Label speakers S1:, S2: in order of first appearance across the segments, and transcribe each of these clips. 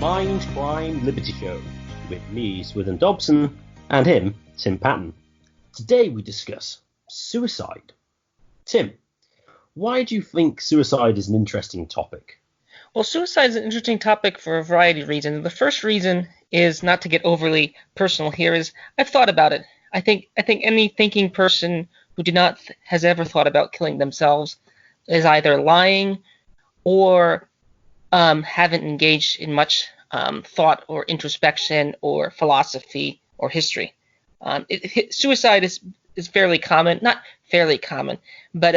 S1: Mindcrime Liberty Show with me, Swithin Dobson, and him, Tim Patton. Today we discuss suicide. Tim, why do you think suicide is an interesting topic?
S2: Well, suicide is an interesting topic for a variety of reasons. The first reason is, not to get overly personal here, is I've thought about it. I think any thinking person who has ever thought about killing themselves is either lying or haven't engaged in much thought or introspection or philosophy or history. Suicide is fairly common, not fairly common, but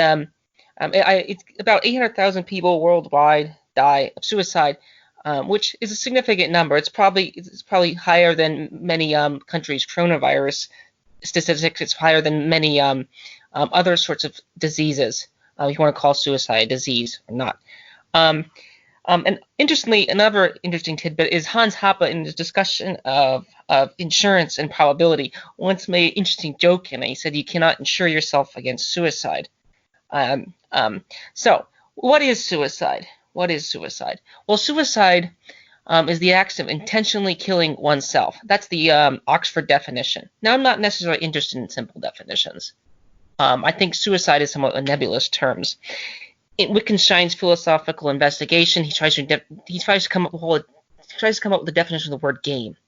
S2: it's about 800,000 people worldwide die of suicide, which is a significant number. It's probably higher than many countries' coronavirus statistics. It's higher than many other sorts of diseases. If you want to call suicide a disease or not. And interestingly, another interesting tidbit is Hans Hoppe, in his discussion of insurance and probability, once made an interesting joke, and he said you cannot insure yourself against suicide. So, what is suicide? What is suicide? Well, suicide is the act of intentionally killing oneself. That's the Oxford definition. Now, I'm not necessarily interested in simple definitions. I think suicide is somewhat a nebulous terms. In Wittgenstein's philosophical investigation, he tries to come up with the definition of the word game,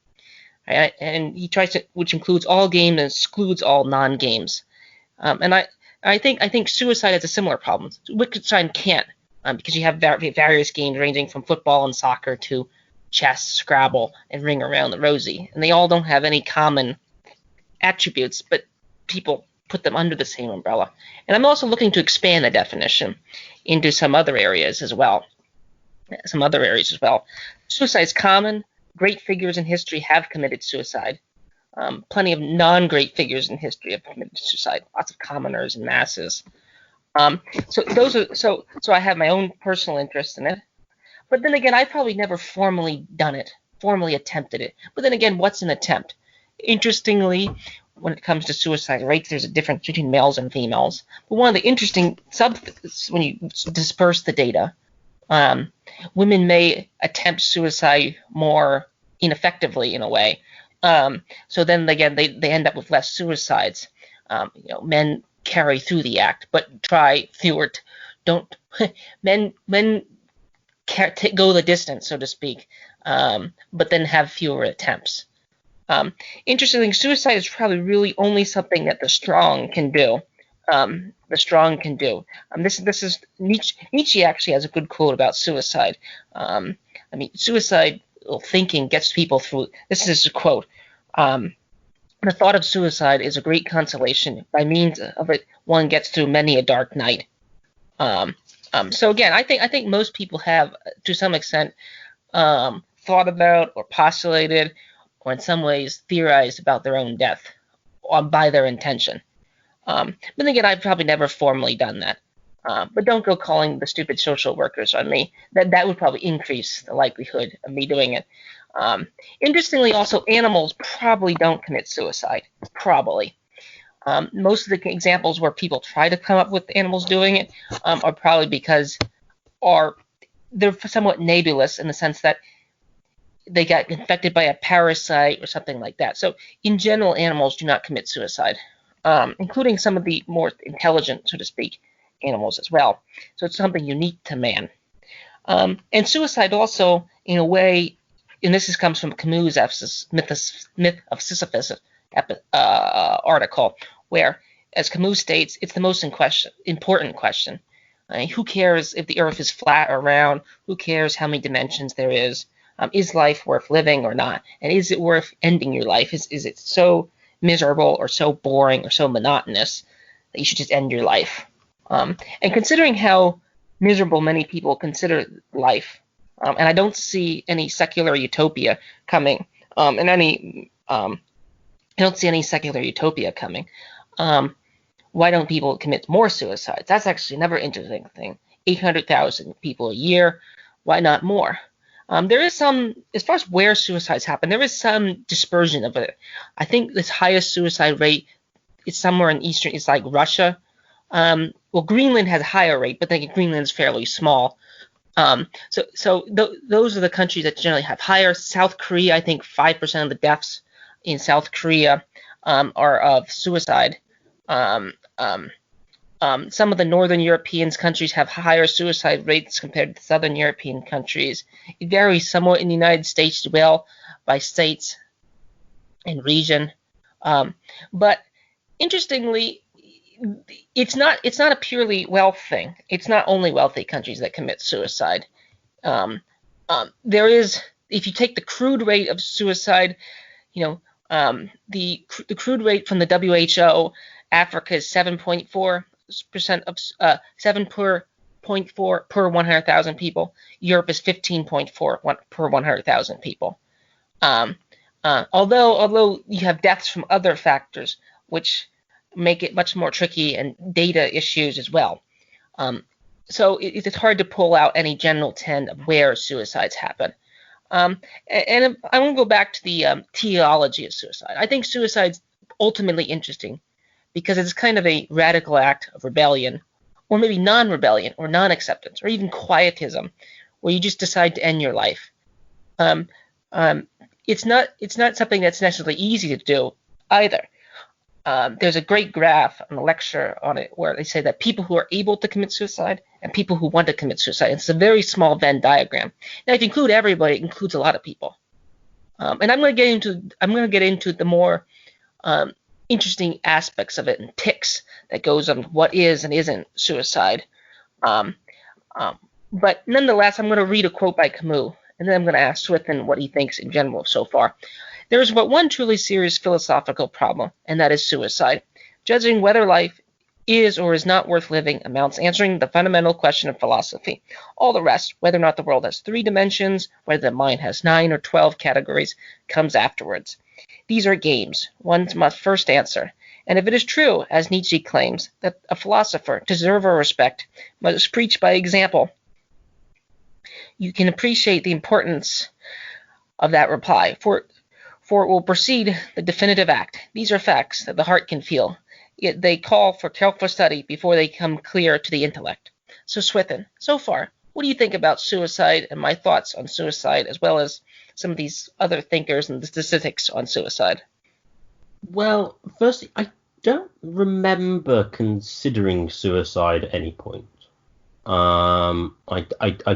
S2: right? And he tries to, which includes all games and excludes all non-games. And I think suicide has a similar problem. Wittgenstein can't, because you have various games ranging from football and soccer to chess, Scrabble, and Ring Around the Rosie, and they all don't have any common attributes, but people put them under the same umbrella. And I'm also looking to expand the definition into some other areas as well. Suicide is common. Great figures in history have committed suicide. Plenty of non-great figures in history have committed suicide. Lots of commoners and masses. So I have my own personal interest in it. But then again, I've probably never formally attempted it. But then again, what's an attempt? Interestingly, when it comes to suicide rates, there's a difference between males and females. But one of the interesting when you disperse the data, women may attempt suicide more ineffectively in a way. So then again, they end up with less suicides. Men carry through the act, but try fewer. Men go the distance, so to speak, but then have fewer attempts. Interestingly, suicide is probably really only something that the strong can do. This is Nietzsche actually has a good quote about suicide. Suicidal thinking gets people through. This is a quote. The thought of suicide is a great consolation. By means of it, one gets through many a dark night. So again, I think most people have, to some extent, thought about or postulated, or in some ways theorized about their own death by their intention. But then again, I've probably never formally done that. But don't go calling the stupid social workers on me. That would probably increase the likelihood of me doing it. Interestingly, also, animals probably don't commit suicide. Probably. Most of the examples where people try to come up with animals doing it are probably because they're somewhat nebulous in the sense that they got infected by a parasite or something like that. So in general, animals do not commit suicide, including some of the more intelligent, so to speak, animals as well. So it's something unique to man. And suicide also, in a way, and this comes from Camus' Myth of Sisyphus article, where, as Camus states, it's the most important question. Who cares if the Earth is flat or round? Who cares how many dimensions there is? Is life worth living or not? And is it worth ending your life? Is it so miserable or so boring or so monotonous that you should just end your life? And considering how miserable many people consider life, and I don't see any secular utopia coming, I don't see any secular utopia coming. Why don't people commit more suicides? That's actually another interesting thing. 800,000 people a year. Why not more? There is some, as far as where suicides happen, there is some dispersion of it. I think this highest suicide rate is somewhere in Eastern, it's like Russia. Well, Greenland has a higher rate, but then Greenland is fairly small. Those are the countries that generally have higher. South Korea, I think 5% of the deaths in South Korea are of suicide. Some of the Northern European countries have higher suicide rates compared to Southern European countries. It varies somewhat in the United States as well by states and region. But interestingly, it's not a purely wealth thing. It's not only wealthy countries that commit suicide. There is, if you take the crude rate of suicide, the crude rate from the WHO, Africa is 7.4% of 7.4 per 100,000 people. Europe is 15.4 per 100,000 people. Although you have deaths from other factors, which make it much more tricky, and data issues as well. So it's hard to pull out any general trend of where suicides happen. And I want to go back to the theology of suicide. I think suicide's ultimately interesting because it's kind of a radical act of rebellion, or maybe non-rebellion, or non-acceptance, or even quietism, where you just decide to end your life. It's not something that's necessarily easy to do either. There's a great graph on a lecture on it where they say that people who are able to commit suicide and people who want to commit suicide. It's a very small Venn diagram. Now, if you include everybody, it includes a lot of people. And I'm going to get into the more interesting aspects of it and ticks that goes on what is and isn't suicide. But nonetheless, I'm going to read a quote by Camus, and then I'm going to ask Swithin what he thinks in general so far. There is but one truly serious philosophical problem, and that is suicide. Judging whether life is or is not worth living amounts to answering the fundamental question of philosophy. All the rest, whether or not the world has 3 dimensions, whether the mind has 9 or 12 categories, comes afterwards. These are games one must first answer, and if it is true, as Nietzsche claims, that a philosopher, to deserve our respect, must preach by example, you can appreciate the importance of that reply, for it will precede the definitive act. These are facts that the heart can feel, yet they call for careful study before they come clear to the intellect. So Swithin, so far, what do you think about suicide and my thoughts on suicide, as well as some of these other thinkers and the statistics on suicide?
S1: Well, firstly, I don't remember considering suicide at any point. I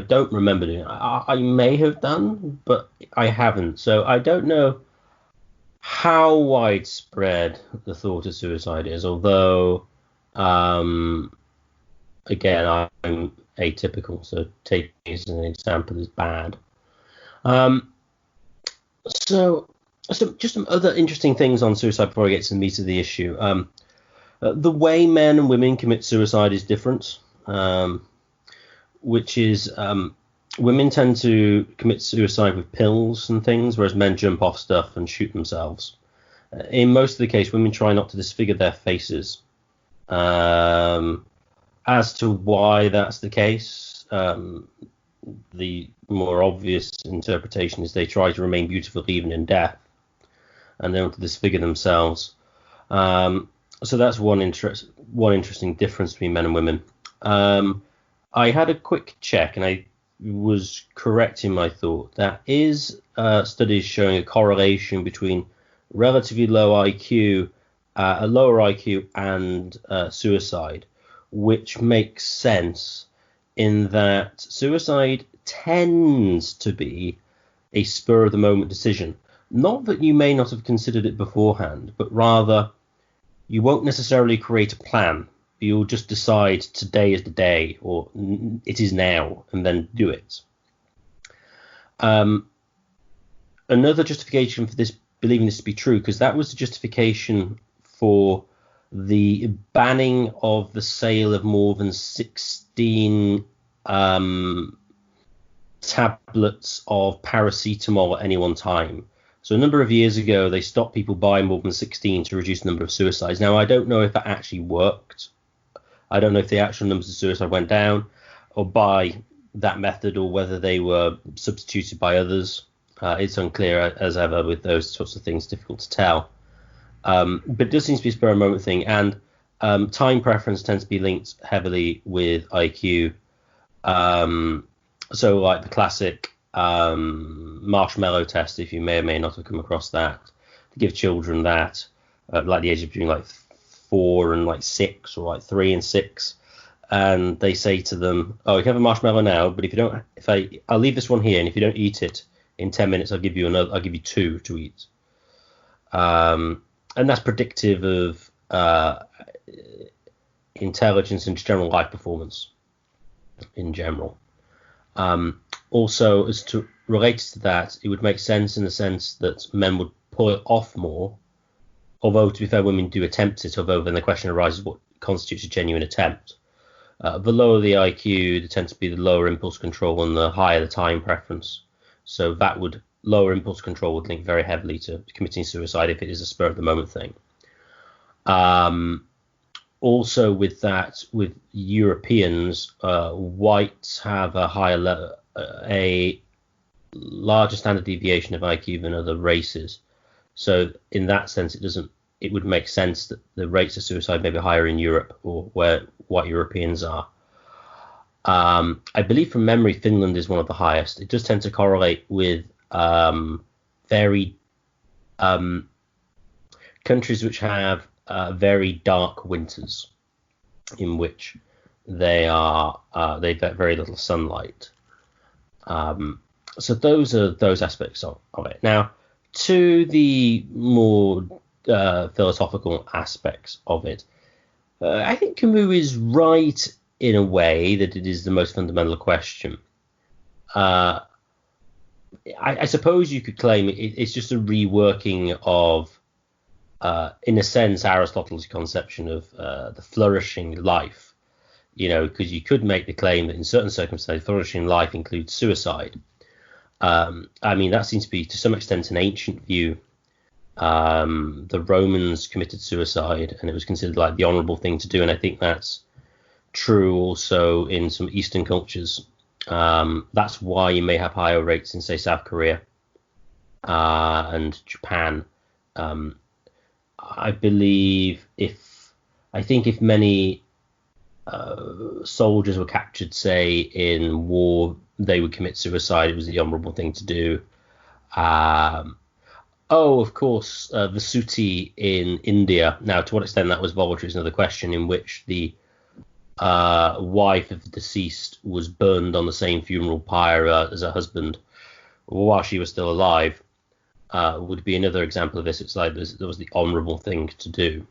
S1: don't remember doing it. I may have done, but I haven't. So I don't know how widespread the thought of suicide is, although, again, I'm atypical, so taking it as an example is bad. So just some other interesting things on suicide before I get to the meat of the issue. The way men and women commit suicide is different, which is women tend to commit suicide with pills and things, whereas men jump off stuff and shoot themselves. In most of the case, women try not to disfigure their faces. As to why that's the case, the more obvious interpretation is they try to remain beautiful even in death, and they want to disfigure themselves. So that's one interesting difference between men and women. I had a quick check, and I was correct in my thought. That is studies showing a correlation between relatively low IQ, a lower IQ, and suicide, which makes sense in that suicide tends to be a spur-of-the-moment decision. Not that you may not have considered it beforehand, but rather you won't necessarily create a plan. You'll just decide today is the day, or it is now, and then do it. Another justification for this, believing this to be true, because that was the justification for the banning of the sale of more than 16 tablets of paracetamol at any one time. So a number of years ago, they stopped people buying more than 16 to reduce the number of suicides. Now, I don't know if that actually worked. I don't know if the actual numbers of suicide went down or by that method, or whether they were substituted by others. It's unclear as ever with those sorts of things, difficult to tell. But it does seem to be a spur of the moment thing, and time preference tends to be linked heavily with IQ. So like the classic Marshmallow Test, if you may or may not have come across that, to give children that like the age of between like 4 and like 6, or like 3 and 6, and they say to them, "Oh, you can have a marshmallow now, but I'll leave this one here, and if you don't eat it in 10 minutes, I'll give you 2 to eat." And that's predictive of intelligence and general life performance in general. Also, related to that, it would make sense in the sense that men would pull it off more. Although, to be fair, women do attempt it, although then the question arises what constitutes a genuine attempt. The lower the IQ, there tends to be the lower impulse control, and the higher the time preference. So lower impulse control would link very heavily to committing suicide if it is a spur of the moment thing. Also, with that, with Europeans, whites have a larger standard deviation of IQ than other races. So in that sense, it would make sense that the rates of suicide may be higher in Europe, or where white Europeans are. I believe from memory, Finland is one of the highest. It does tend to correlate with very countries which have very dark winters, in which they've got very little sunlight. So those are those aspects of it. Now, to the more philosophical aspects of it, I think Camus is right in a way that it is the most fundamental question. I suppose you could claim it's just a reworking of, in a sense, Aristotle's conception of the flourishing life. Because you could make the claim that in certain circumstances, flourishing life includes suicide. That seems to be, to some extent, an ancient view. The Romans committed suicide, and it was considered like the honorable thing to do, and I think that's true also in some Eastern cultures. That's why you may have higher rates in, say, South Korea and Japan. I believe if many soldiers were captured, say, in war, they would commit suicide. It was the honorable thing to do. Of course, the Suti in India. Now, to what extent that was voluntary is another question, in which the wife of the deceased was burned on the same funeral pyre as her husband while she was still alive. Would be another example of this. It's like there was the honourable thing to do.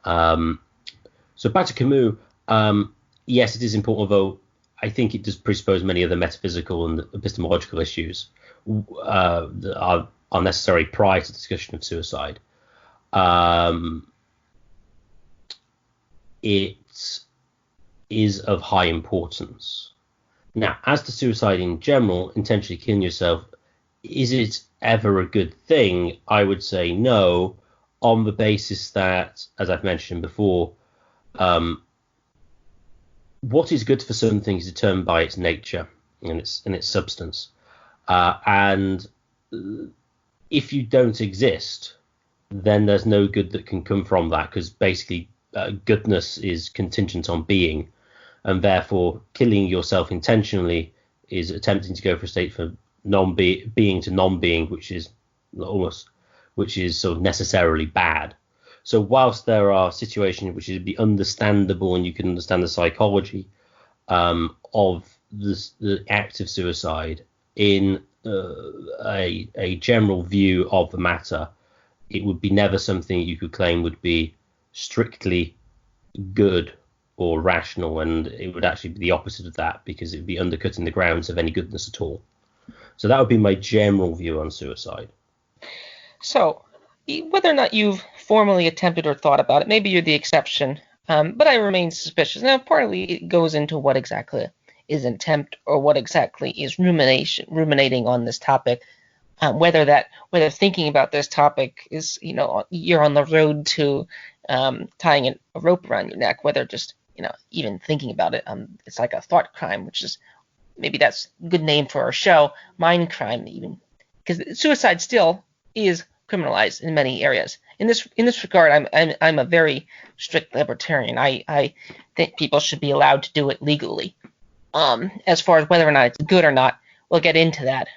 S1: So back to Camus. Yes, it is important, although I think it does presuppose many other metaphysical and epistemological issues that are necessary prior to the discussion of suicide. It is of high importance. Now, as to suicide in general, intentionally killing yourself, is it ever a good thing? I would say no, on the basis that, as I've mentioned before, what is good for something is determined by its nature and its substance. And if you don't exist, then there's no good that can come from that, because basically goodness is contingent on being, and therefore killing yourself intentionally is attempting to go for a state from being to non-being, which is sort of necessarily bad. So whilst there are situations which would be understandable, and you can understand the psychology of the act of suicide, in a general view of the matter, it would be never something you could claim would be strictly good or rational, and it would actually be the opposite of that, because it would be undercutting the grounds of any goodness at all. So that would be my general view on suicide.
S2: So, whether or not you've formally attempted or thought about it, maybe you're the exception, but I remain suspicious. Now, partly it goes into what exactly is an attempt, or what exactly is ruminating on this topic. Whether thinking about this topic is, you're on the road to tying a rope around your neck, whether just, even thinking about it, it's like a thought crime, which is, maybe that's a good name for our show, Mindcrime, even, because suicide still is criminalized in many areas. In this regard, I'm a very strict libertarian. I think people should be allowed to do it legally. As far as whether or not it's good or not, we'll get into that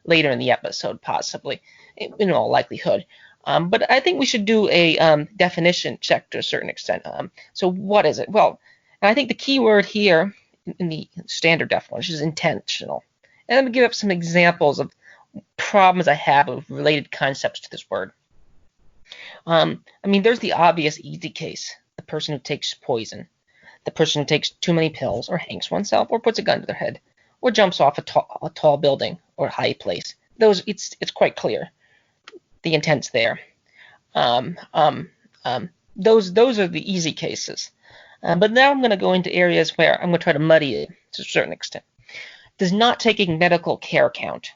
S2: later in the episode, possibly, in all likelihood. But I think we should do a definition check to a certain extent. So what is it? Well, and I think the key word here in the standard definition is intentional. And I'm going to give up some examples of problems I have with related concepts to this word. I mean, there's the obvious easy case, the person who takes poison, the person who takes too many pills or hangs oneself or puts a gun to their head or jumps off a tall building or high place. It's quite clear. The intent's there. Those are the easy cases. But now I'm going to go into areas where I'm going to try to muddy it to a certain extent. Does not taking medical care count?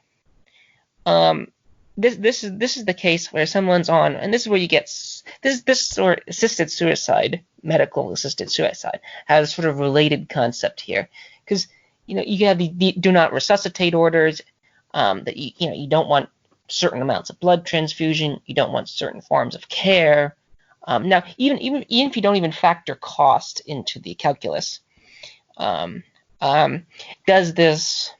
S2: This is the case where someone's on, and this is where you get this sort of assisted suicide, medical assisted suicide, has sort of related concept here, because you have the do not resuscitate orders, that you don't want certain amounts of blood transfusion, you don't want certain forms of care. Now, even if you don't even factor cost into the calculus, does this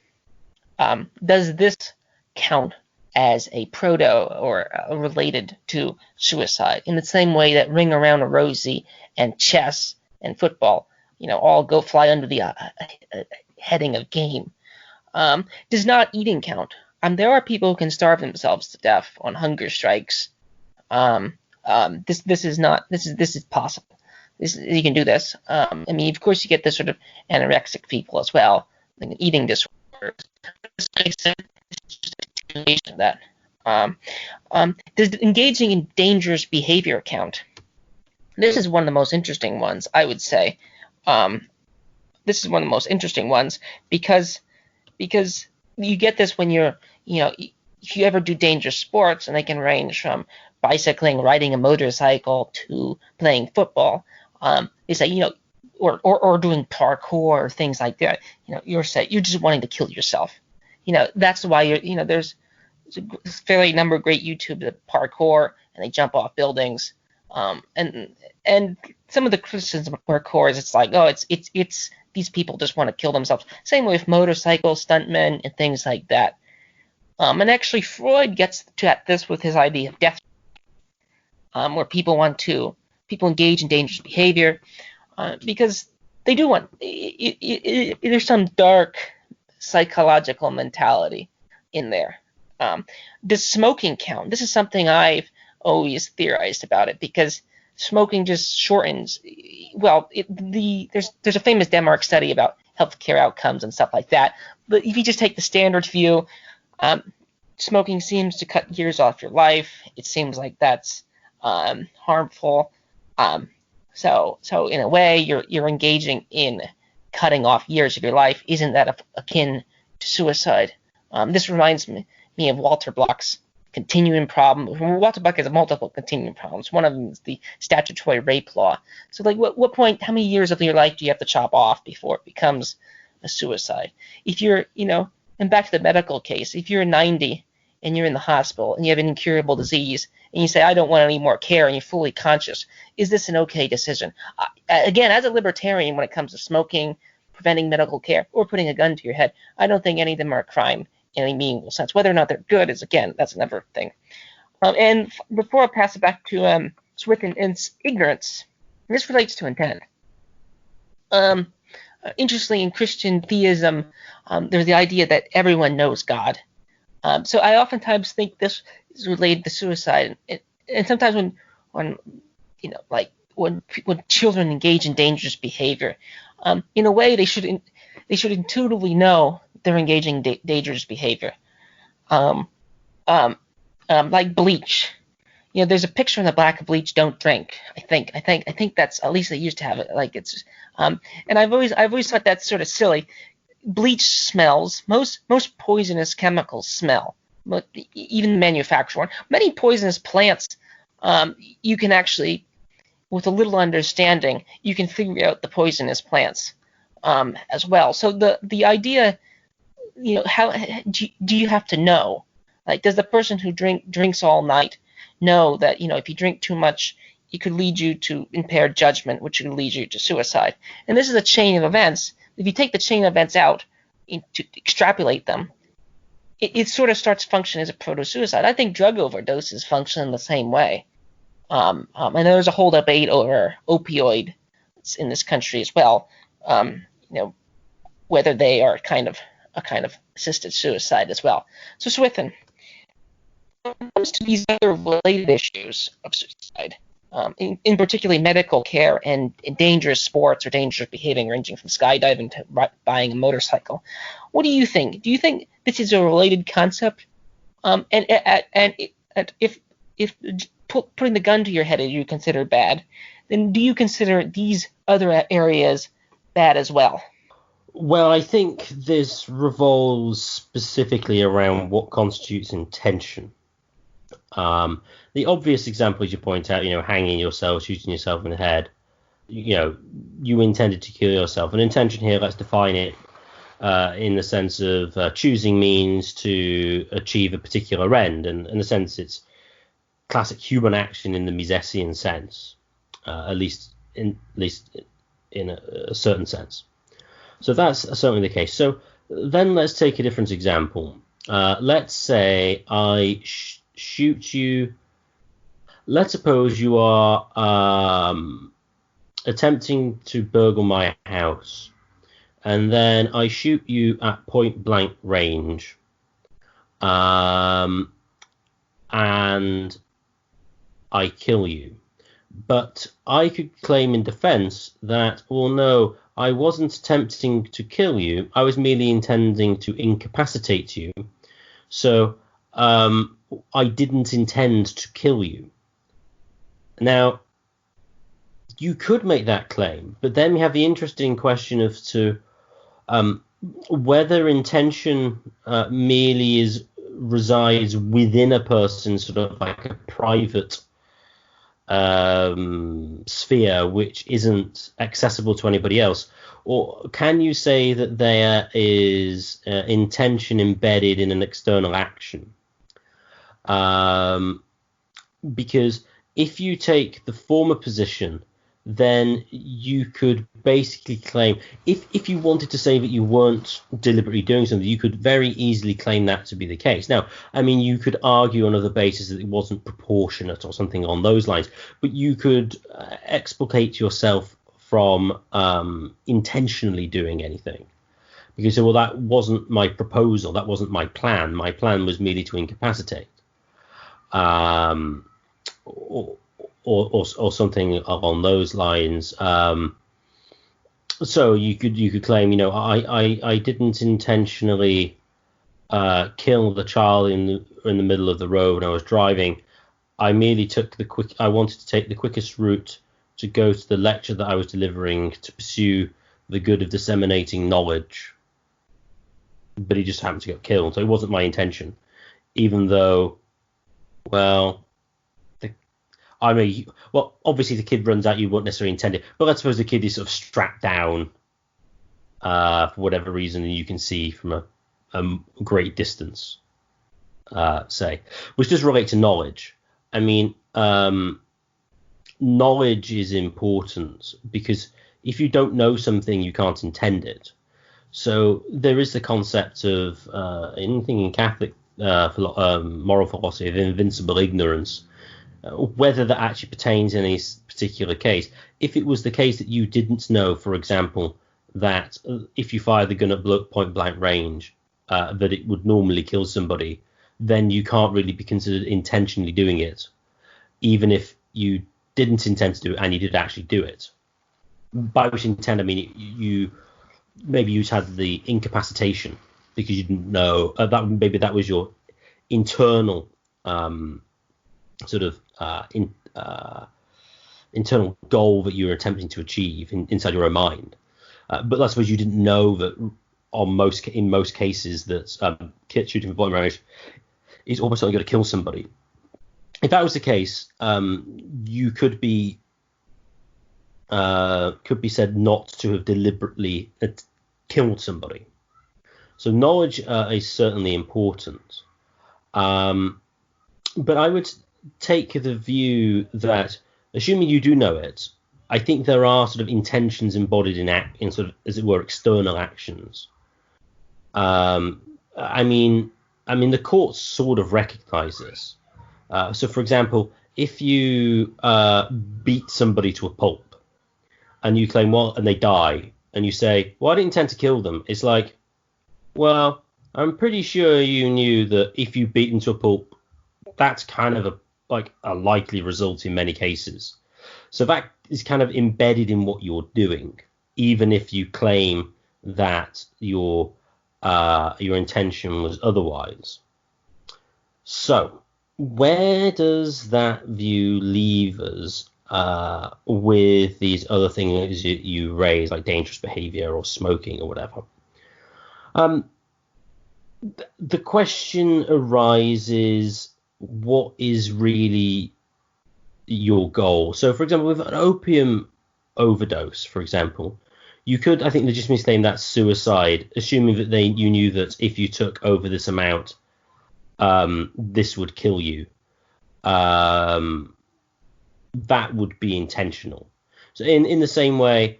S2: count as a proto or related to suicide in the same way that Ring Around a Rosie and chess and football, all go fly under the heading of game? Does not eating count? There are people who can starve themselves to death on hunger strikes. This is possible. You can do this. I mean, of course, you get this sort of anorexic people as well, like eating disorders. That. Does engaging in dangerous behavior count? This is one of the most interesting ones, I would say. This is one of the most interesting ones because you get this when you're, if you ever do dangerous sports, and they can range from bicycling, riding a motorcycle, to playing football. They say, or doing parkour or things like that. You're just wanting to kill yourself. That's why there's a fairly number of great YouTubers of parkour, and they jump off buildings. And some of the criticism of parkour is it's like, oh, it's these people just want to kill themselves. Same with motorcycle stuntmen and things like that. And actually, Freud gets at this with his idea of death, where people engage in dangerous behavior because they do want. There's some dark psychological mentality in there. Does smoking count? This is something I've always theorized about it, because smoking just shortens. Well, there's a famous Denmark study about healthcare outcomes and stuff like that. But if you just take the standard view, smoking seems to cut years off your life. It seems like that's harmful. So in a way, you're engaging in cutting off years of your life. Isn't that akin to suicide? This reminds me of Walter Block's continuing problem. Walter Block has multiple continuing problems. One of them is the statutory rape law. So, like, what point, how many years of your life do you have to chop off before it becomes a suicide? If you're, and back to the medical case, if you're 90 and you're in the hospital and you have an incurable disease and you say, I don't want any more care, and you're fully conscious, is this an okay decision? Again, as a libertarian, when it comes to smoking, preventing medical care, or putting a gun to your head, I don't think any of them are a crime in any meaningful sense. Whether or not they're good is, again, that's another thing. And before I pass it back to Swith and ignorance, this relates to intent. Interestingly, in Christian theism, there's the idea that everyone knows God. So I oftentimes think this is related to suicide, and sometimes when children engage in dangerous behavior, in a way they should intuitively know they're engaging in dangerous behavior. Like bleach. There's a picture in the back of bleach, don't drink. I think that's, at least they used to have it. Like it's, and I've always thought that's sort of silly. Bleach smells. Most poisonous chemicals smell. Even the manufactured one. Many poisonous plants, you can actually, with a little understanding, you can figure out the poisonous plants as well. So the idea, how do you have to know? Like, does the person who drinks all night know that, if you drink too much, it could lead you to impaired judgment, which could lead you to suicide? And this is a chain of events, if you take the chain of events out to extrapolate them, it sort of starts to function as a proto-suicide. I think drug overdoses function in the same way. And there's a whole debate over opioids in this country as well. Whether they are a kind of assisted suicide as well. So Swithin, when it comes to these other related issues of suicide, in particularly medical care and dangerous sports or dangerous behaving, ranging from skydiving to buying a motorcycle, what do you think? Do you think this is a related concept? And if putting the gun to your head is you consider bad, then do you consider these other areas bad as well?
S1: Well, I think this revolves specifically around what constitutes intention. The obvious example, as you point out, hanging yourself, shooting yourself in the head, you intended to kill yourself. And intention here, let's define it in the sense of choosing means to achieve a particular end. And in a sense, it's classic human action in the Misesian sense, at least in a certain sense. So that's certainly the case. So then let's take a different example. Let's say I shoot you. Let's suppose you are attempting to burgle my house, and then I shoot you at point blank range, and I kill you. But I could claim in defense that, well, no, I wasn't attempting to kill you. I was merely intending to incapacitate you. So I didn't intend to kill you. Now, you could make that claim, but then we have the interesting question as to whether intention merely resides within a person, sort of like a private sphere which isn't accessible to anybody else, or can you say that there is intention embedded in an external action? Because if you take the former position, then you could basically claim, if you wanted to say that you weren't deliberately doing something, you could very easily claim that to be the case. Now, I mean, you could argue on other bases that it wasn't proportionate or something on those lines, but you could explicate yourself from intentionally doing anything. Because, well, that wasn't my proposal, that wasn't my plan. My plan was merely to incapacitate. Or something along those lines. So you could claim, I didn't intentionally kill the child in the middle of the road when I was driving. I merely I wanted to take the quickest route to go to the lecture that I was delivering to pursue the good of disseminating knowledge. But he just happened to get killed, so it wasn't my intention, even though, well, obviously the kid runs out, you won't necessarily intend it, but let's suppose the kid is sort of strapped down for whatever reason, and you can see from a great distance, say, which does relate to knowledge. I mean, knowledge is important because if you don't know something, you can't intend it. So there is the concept of anything in Catholic moral philosophy of invincible ignorance. Whether that actually pertains in this particular case. If it was the case that you didn't know, for example, that if you fired the gun at point blank range, that it would normally kill somebody, then you can't really be considered intentionally doing it, even if you didn't intend to do it and you did actually do it. By which intent, I mean you had the incapacitation because you didn't know that maybe that was your internal sort of internal goal that you were attempting to achieve inside your own mind. But I suppose you didn't know that in most cases that shooting from point range is almost certainly going to kill somebody. If that was the case, you could be said not to have deliberately killed somebody. So knowledge is certainly important. But I would take the view that, assuming you do know it, I think there are sort of intentions embodied in sort of, as it were, external actions. I mean, the courts sort of recognise this. So, for example, if you beat somebody to a pulp and you claim, well, and they die, and you say, well, I didn't intend to kill them. It's like, well, I'm pretty sure you knew that if you beat them to a pulp, that's kind of a likely result in many cases. So that is kind of embedded in what you're doing, even if you claim that your intention was otherwise. So where does that view leave us with these other things you raise, like dangerous behavior or smoking or whatever? The question arises, what is really your goal? So, for example, with an opium overdose, for example, you could, I think, legitimately claim that's suicide, assuming that you knew that if you took over this amount, this would kill you. That would be intentional. So, in the same way,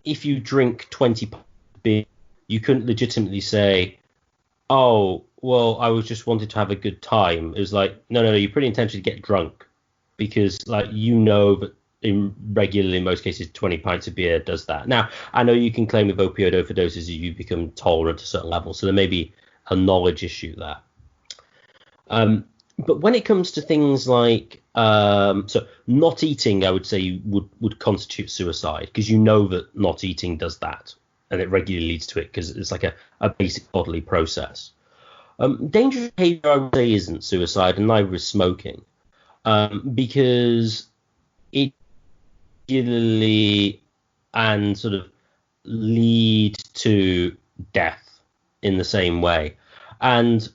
S1: if you drink 20 beer, you couldn't legitimately say, oh, well, I was just wanted to have a good time. It was like, no, you're pretty intentionally get drunk, because like that regularly in most cases 20 pints of beer does that. Now, I know you can claim with opioid overdoses you become tolerant to certain levels, so there may be a knowledge issue there. But when it comes to things like so not eating, I would say would constitute suicide, because you know that not eating does that, and it regularly leads to it because it's like a basic bodily process. Dangerous behavior, I would say, isn't suicide, and neither is smoking, because it regularly and sort of lead to death in the same way. And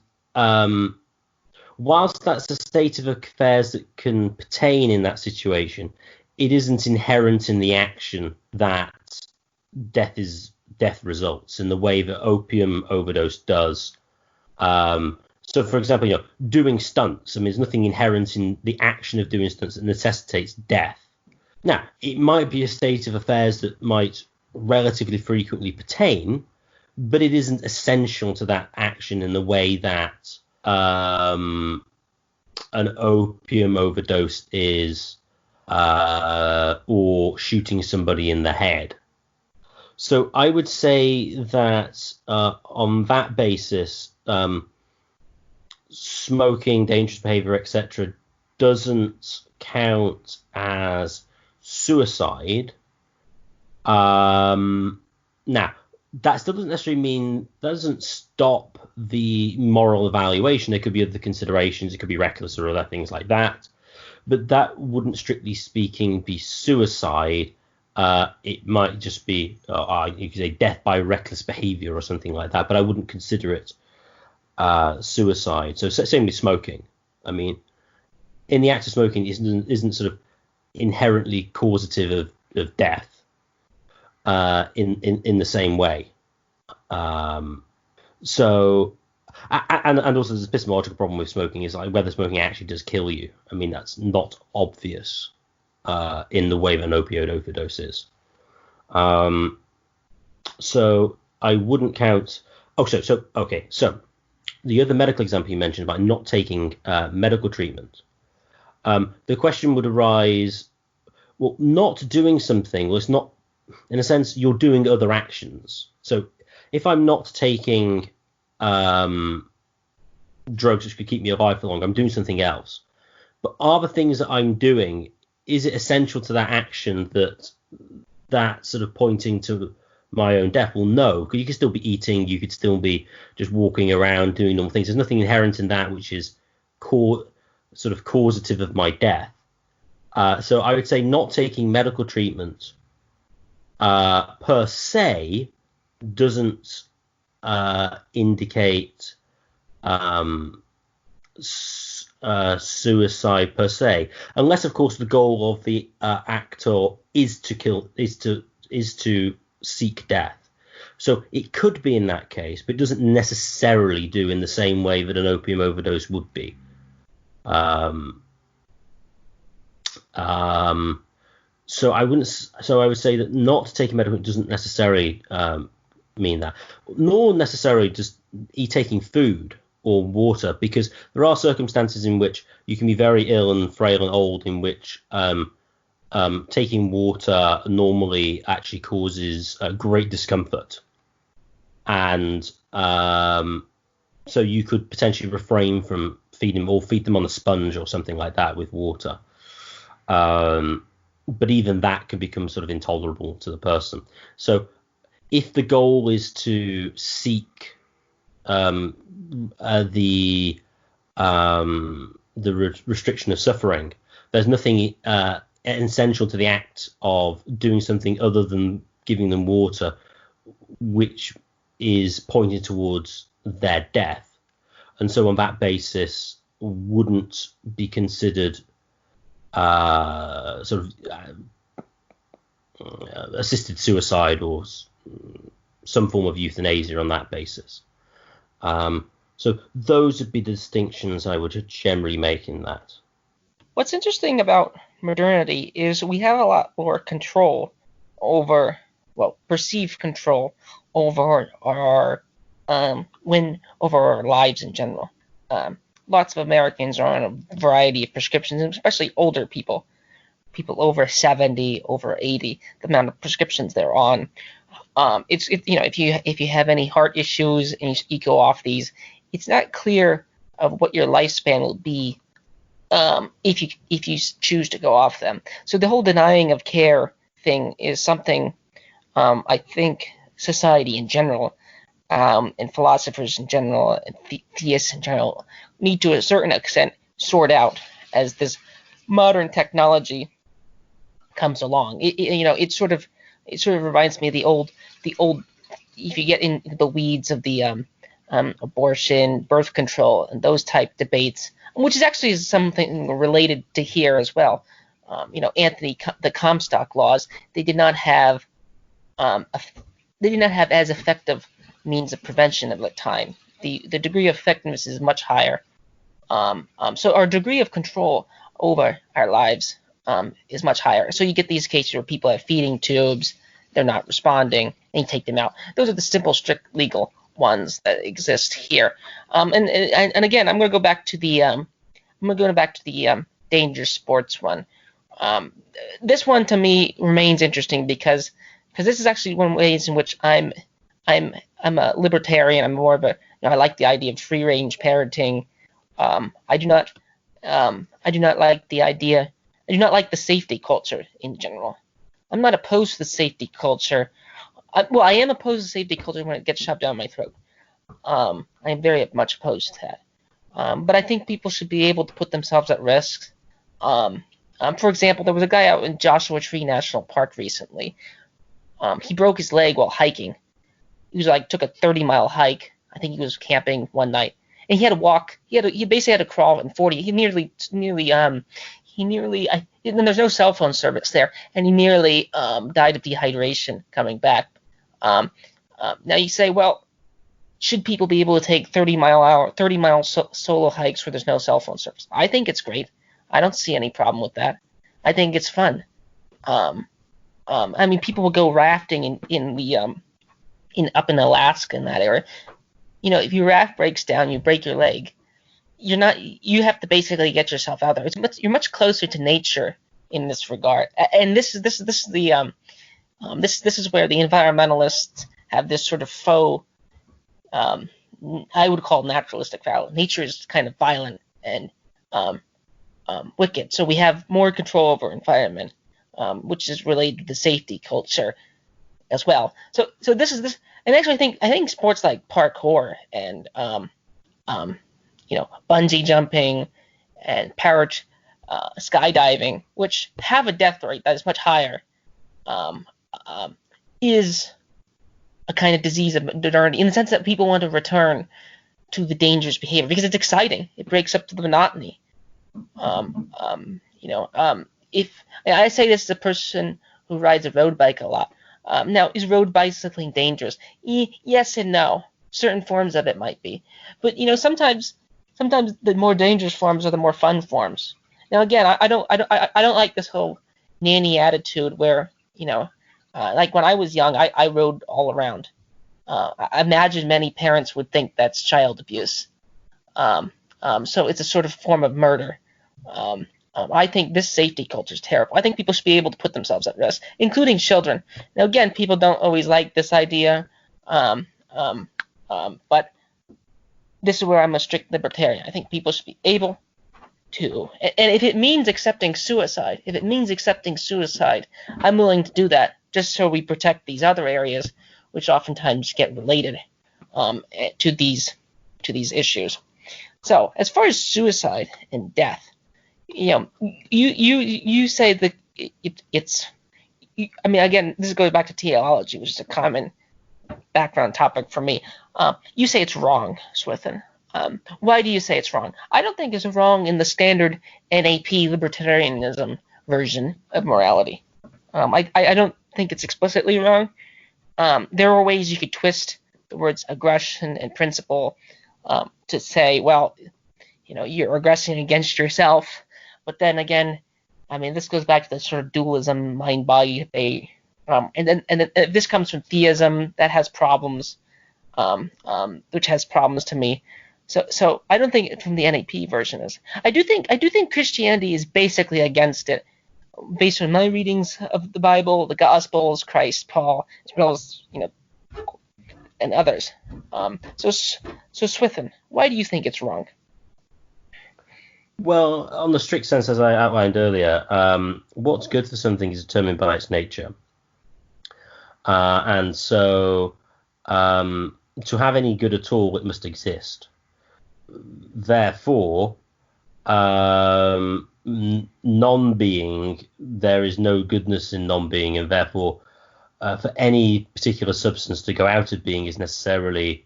S1: whilst that's a state of affairs that can pertain in that situation, it isn't inherent in the action that death results in the way that opium overdose does. So, for example, doing stunts, I mean, there's nothing inherent in the action of doing stunts that necessitates death. Now, it might be a state of affairs that might relatively frequently pertain, but it isn't essential to that action in the way that an opium overdose is, or shooting somebody in the head. So I would say that on that basis, smoking, dangerous behavior, etc., doesn't count as suicide. Now, that still doesn't necessarily mean, that doesn't stop the moral evaluation. There could be other considerations. It could be reckless or other things like that. But that wouldn't, strictly speaking, be suicide. It might just be, you could say, death by reckless behavior or something like that. But I wouldn't consider it suicide. So same with smoking. I mean, in the act of smoking isn't sort of inherently causative of death in the same way. So, and also there's a epistemological problem with smoking, is like whether smoking actually does kill you. I mean, that's not obvious in the way that an opioid overdose is. So I wouldn't count. So the other medical example you mentioned about not taking medical treatment, the question would arise, well, not doing something, well, it's not, in a sense, you're doing other actions. So if I'm not taking drugs which could keep me alive for long, I'm doing something else. But are the things that I'm doing, is it essential to that action that sort of pointing to my own death? Well, no, because you could still be eating, you could still be just walking around doing normal things. There's nothing inherent in that which is sort of causative of my death. So I would say not taking medical treatment per se doesn't indicate suicide per se, unless of course the goal of the actor is to seek death. So it could be in that case, but it doesn't necessarily do in the same way that an opium overdose would be. So I wouldn't. So I would say that not taking medical doesn't necessarily mean that, nor necessarily just taking food or water, because there are circumstances in which you can be very ill and frail and old, in which taking water normally actually causes great discomfort, and so you could potentially refrain from feeding them, or feed them on a sponge or something like that with water. But even that can become sort of intolerable to the person. So if the goal is to seek the restriction of suffering, there's nothing essential to the act of doing something other than giving them water, which is pointing towards their death. And so on that basis wouldn't be considered assisted suicide or some form of euthanasia on that basis. So those would be the distinctions I would generally make in that.
S2: What's interesting about modernity is we have a lot more control over, perceived control over our lives in general. Lots of Americans are on a variety of prescriptions, especially older people over 70, over 80. The amount of prescriptions they're on. If you have any heart issues and you go off these, it's not clear of what your lifespan will be if you choose to go off them. So the whole denying of care thing is something I think society in general, and philosophers in general, and theists in general, need to a certain extent sort out as this modern technology comes along. It sort of reminds me of the old. If you get into the weeds of the abortion, birth control, and those type debates, which is actually something related to here as well. The Comstock laws, they did not have as effective means of prevention at the time. The degree of effectiveness is much higher. So our degree of control over our lives is much higher. So you get these cases where people have feeding tubes, they're not responding, and you take them out. Those are the simple, strict legal ones that exist here. And again, I'm going to go back to the dangerous sports one. This one to me remains interesting because this is actually one of the ways in which I'm a libertarian. I'm more of a I like the idea of free range parenting. I do not like the idea. I do not like the safety culture in general. I'm not opposed to the safety culture. I am opposed to safety culture when it gets shoved down my throat. I am very much opposed to that. But I think people should be able to put themselves at risk. For example, there was a guy out in Joshua Tree National Park recently. He broke his leg while hiking. He took a 30-mile hike. I think he was camping one night, and he had to walk. He basically had to crawl in 40. And there's no cell phone service there, and he nearly died of dehydration coming back. Now you say, well, should people be able to take 30-mile solo hikes where there's no cell phone service? I think it's great. I don't see any problem with that. I think it's fun. People will go rafting up in Alaska in that area. If your raft breaks down, you break your leg. You have to basically get yourself out there. You're much closer to nature in this regard. And this is where the environmentalists have this sort of faux, I would call naturalistic value. Nature is kind of violent and wicked. So we have more control over environment, which is related to the safety culture as well. So this is this, and actually I think sports like parkour and bungee jumping and skydiving, which have a death rate that is much higher, is a kind of disease of modernity in the sense that people want to return to the dangerous behavior because it's exciting. It breaks up the monotony. If I say this as a person who rides a road bike a lot. Now, is road bicycling dangerous? Yes and no. Certain forms of it might be, but sometimes the more dangerous forms are the more fun forms. Now, again, I don't like this whole nanny attitude where, like when I was young, I rode all around. I imagine many parents would think that's child abuse. So it's a sort of form of murder. I think this safety culture is terrible. I think people should be able to put themselves at risk, including children. Now, again, people don't always like this idea, but this is where I'm a strict libertarian. I think people should be able to, and if it means accepting suicide, I'm willing to do that just so we protect these other areas, which oftentimes get related to these issues. So, as far as suicide and death, you say that it's. I mean, again, this goes back to teleology, which is a common background topic for me. You say it's wrong, Swithin. Why do you say it's wrong? I don't think it's wrong in the standard NAP libertarianism version of morality. I don't think it's explicitly wrong. There are ways you could twist the words aggression and principle to say, well, you're aggressing against yourself. But then again, I mean, this goes back to the sort of dualism, mind-body debate. And then if this comes from theism, that has problems, which has problems to me. So I don't think from the NAP version is. I do think Christianity is basically against it, based on my readings of the Bible, the Gospels, Christ, Paul, as well as and others. So Swithin, why do you think it's wrong?
S1: Well, on the strict sense, as I outlined earlier, what's good for something is determined by its nature. And so to have any good at all, it must exist. Therefore, non-being, there is no goodness in non-being, and therefore for any particular substance to go out of being is necessarily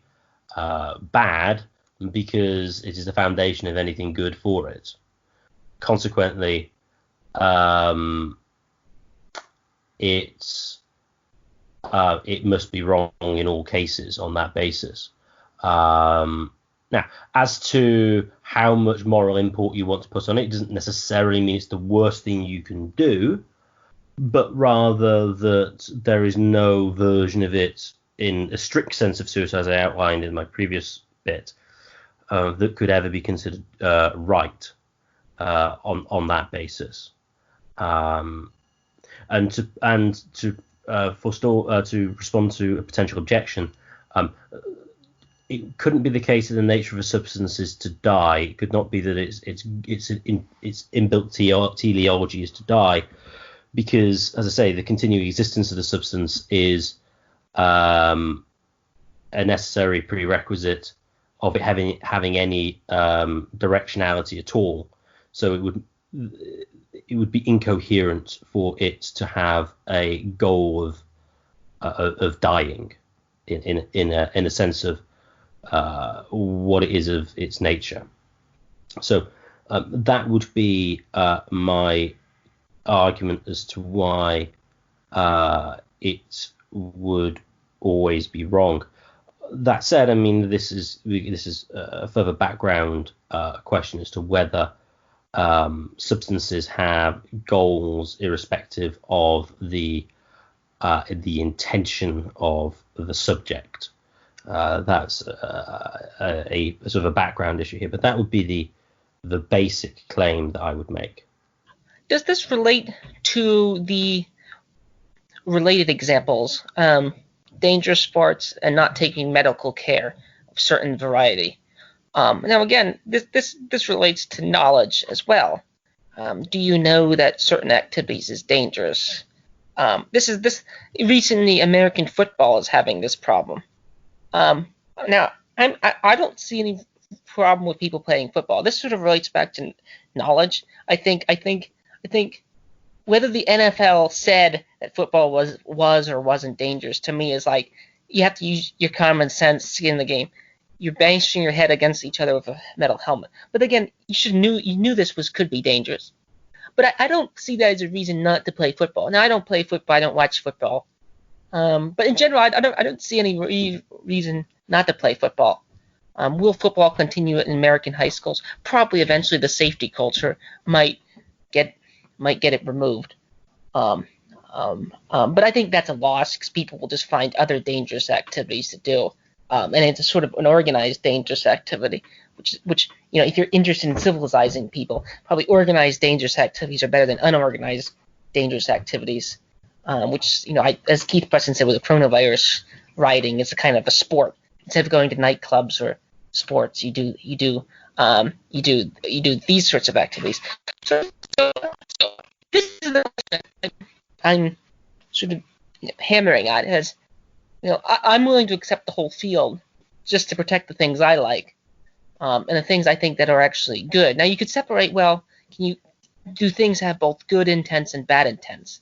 S1: bad, because it is the foundation of anything good for it. Consequently, it must be wrong in all cases on that basis. Now, as to how much moral import you want to put on it, doesn't necessarily mean it's the worst thing you can do, but rather that there is no version of it in a strict sense of suicide, as I outlined in my previous bit, that could ever be considered right on that basis. And to forestall, to respond to a potential objection, it couldn't be the case that the nature of a substance is to die. It could not be that its inbuilt teleology is to die, because, as I say, the continuing existence of the substance is a necessary prerequisite of it having any directionality at all. So it would be incoherent for it to have a goal of dying in a sense of what it is of its nature. So that would be my argument as to why it would always be wrong. That said, I mean, this is a further background question as to whether substances have goals irrespective of the intention of the subject. That's a sort of a background issue here, but that would be the basic claim that I would make.
S2: Does this relate to the related examples, dangerous sports and not taking medical care of certain variety? Now, again, this relates to knowledge as well. Do you know that certain activities is dangerous? This recently, American football is having this problem. Now, I don't see any problem with people playing football. This sort of relates back to knowledge. I think whether the NFL said that football was or wasn't dangerous, to me is like you have to use your common sense in the game. You're bashing your head against each other with a metal helmet. But again, you knew this could be dangerous. But I don't see that as a reason not to play football. Now, I don't play football. I don't watch football. But in general, I don't see any reason not to play football. Will football continue in American high schools? Probably eventually the safety culture might get it removed. But I think that's a loss because people will just find other dangerous activities to do, and it's a sort of an organized dangerous activity, which if you're interested in civilizing people, probably organized dangerous activities are better than unorganized dangerous activities. Which as Keith Preston said with the coronavirus rioting, it's a kind of a sport. Instead of going to nightclubs or sports, you do these sorts of activities. So this is the question I'm sort of hammering at. As I'm willing to accept the whole field just to protect the things I like, and the things I think that are actually good. Now you could separate. Well, do things have both good intents and bad intents?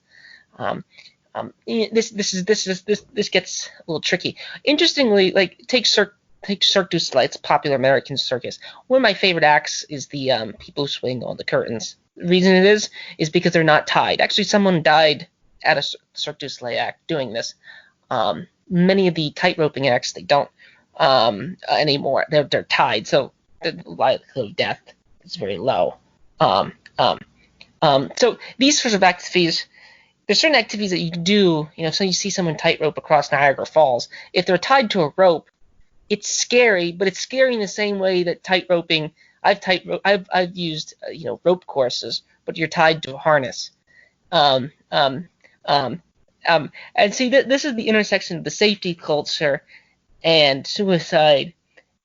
S2: This gets a little tricky. Interestingly, take Cirque du Soleil, it's a popular American circus. One of my favorite acts is the people who swing on the curtains. The reason it is because they're not tied. Actually, someone died at a Cirque du Soleil act doing this. Many of the tight-roping acts, they don't anymore. They're tied, so the likelihood of death is very low. So these sorts of activities, there's certain activities that you can do. So you see someone tightrope across Niagara Falls. If they're tied to a rope, it's scary, but it's scary in the same way that tightroping. I've used rope courses, but you're tied to a harness. And see this is the intersection of the safety culture and suicide